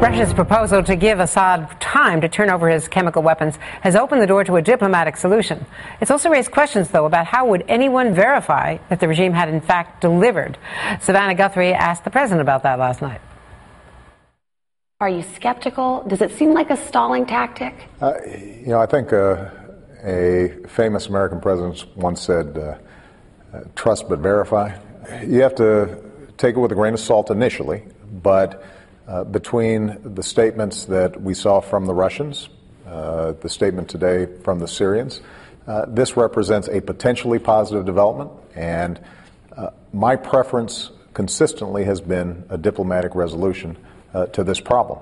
Russia's proposal to give Assad time to turn over his chemical weapons has opened the door to a diplomatic solution. It's also raised questions, though, about how would anyone verify that the regime had in fact delivered. Savannah Guthrie asked the president about that last night. Are you skeptical? Does it seem like a stalling tactic? I think a famous American president once said, trust but verify. You have to take it with a grain of salt initially, but between the statements that we saw from the Russians, the statement today from the Syrians, this represents a potentially positive development, and my preference consistently has been a diplomatic resolution to this problem.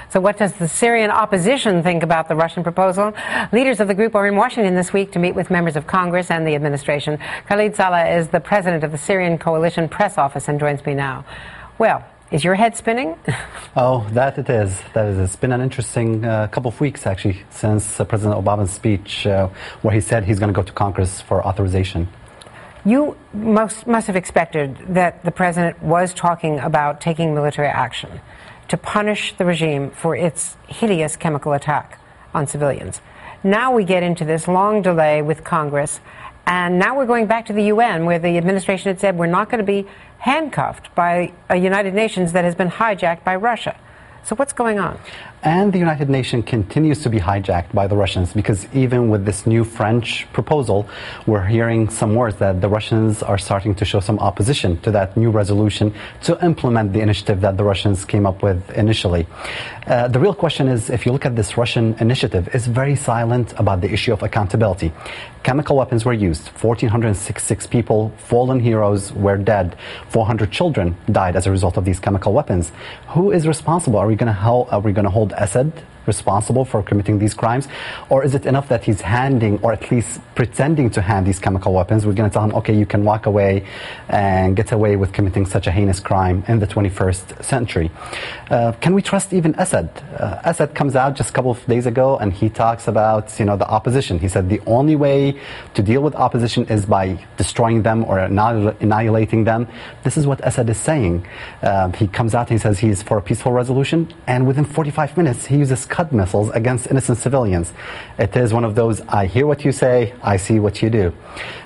So what does the Syrian opposition think about the Russian proposal? Leaders of the group are in Washington this week to meet with members of Congress and the administration. Khalid Saleh is the president of the Syrian Coalition Press Office and joins me now. Well, is your head spinning? Oh, that it is. It's been an interesting couple of weeks, actually, since President Obama's speech where he said he's going to go to Congress for authorization. You must have expected that the president was talking about taking military action to punish the regime for its hideous chemical attack on civilians. Now we get into this long delay with Congress, and now we're going back to the UN, where the administration had said we're not going to be handcuffed by a United Nations that has been hijacked by Russia. So what's going on? And the United Nations continues to be hijacked by the Russians, because even with this new French proposal, we're hearing some words that the Russians are starting to show some opposition to that new resolution to implement the initiative that the Russians came up with initially. The real question is, if you look at this Russian initiative, it's very silent about the issue of accountability. Chemical weapons were used. 1,466 people, fallen heroes, were dead. 400 children died as a result of these chemical weapons. Who is responsible? Are we going to hold Assad responsible for committing these crimes? Or is it enough that he's handing, or at least pretending to hand, these chemical weapons? We're going to tell him, okay, you can walk away and get away with committing such a heinous crime in the 21st century. Can we trust even Assad? Assad comes out just a couple of days ago and he talks about, the opposition. He said the only way to deal with opposition is by destroying them or annihilating them. This is what Assad is saying. He comes out and he says he's for a peaceful resolution, and within 45 minutes he uses Scud missiles against innocent civilians. It is one of those, I hear what you say, I see what you do.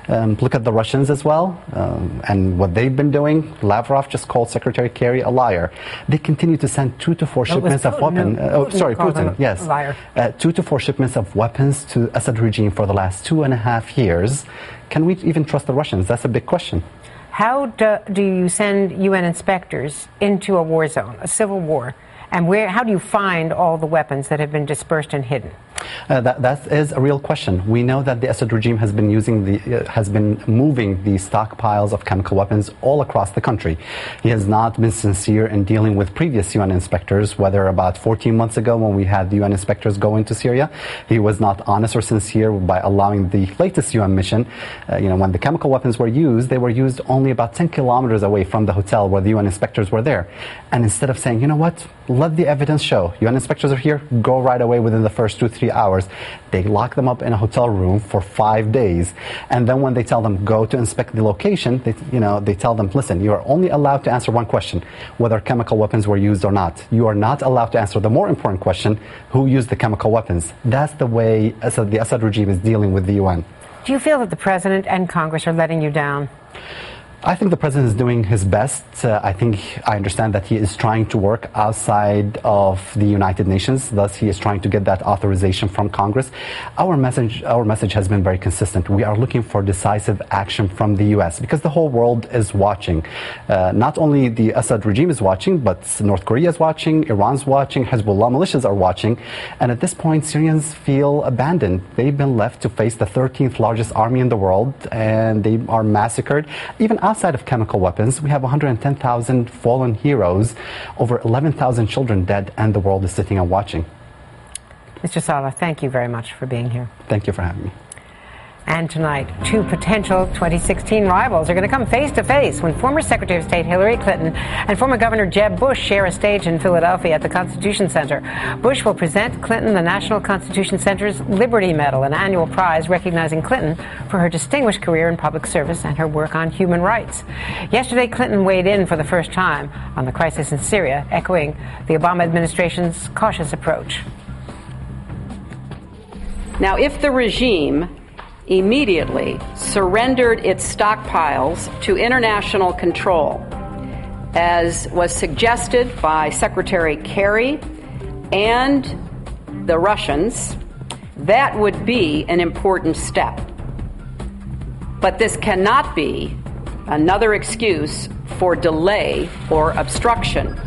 Look at the Russians as well, and what they've been doing. Lavrov just called Secretary Kerry a liar. They continue to send 2 to 4 shipments of weapons. Putin, yes. 2 to 4 shipments of weapons to Assad regime for the last 2.5 years. Can we even trust the Russians? That's a big question. How do you send UN inspectors into a war zone, a civil war? And how do you find all the weapons that have been dispersed and hidden? That is a real question. We know that the Assad regime has been moving the stockpiles of chemical weapons all across the country. He has not been sincere in dealing with previous UN inspectors, whether about 14 months ago when we had the UN inspectors go into Syria. He was not honest or sincere by allowing the latest UN mission. When the chemical weapons were used, they were used only about 10 kilometers away from the hotel where the UN inspectors were there. And instead of saying, you know what, let the evidence show, UN inspectors are here, go right away within the first 2-3 hours. They lock them up in a hotel room for 5 days. And then when they tell them go to inspect the location, they tell them, listen, you are only allowed to answer one question, whether chemical weapons were used or not. You are not allowed to answer the more important question, who used the chemical weapons. That's the way the Assad regime is dealing with the UN. Do you feel that the president and Congress are letting you down? I think the president is doing his best. I understand that he is trying to work outside of the United Nations. Thus, he is trying to get that authorization from Congress. Our message has been very consistent. We are looking for decisive action from the U.S. because the whole world is watching. Not only the Assad regime is watching, but North Korea is watching, Iran's watching, Hezbollah militias are watching. And at this point, Syrians feel abandoned. They've been left to face the 13th largest army in the world, and they are massacred. Even outside of chemical weapons, we have 110,000 fallen heroes, over 11,000 children dead, and the world is sitting and watching. Mr. Saleh, thank you very much for being here. Thank you for having me. And tonight, two potential 2016 rivals are going to come face to face when former Secretary of State Hillary Clinton and former Governor Jeb Bush share a stage in Philadelphia at the Constitution Center. Bush will present Clinton the National Constitution Center's Liberty Medal, an annual prize recognizing Clinton for her distinguished career in public service and her work on human rights. Yesterday, Clinton weighed in for the first time on the crisis in Syria, echoing the Obama administration's cautious approach. Now, if the regime immediately surrendered its stockpiles to international control, as was suggested by Secretary Kerry and the Russians, that would be an important step. But this cannot be another excuse for delay or obstruction.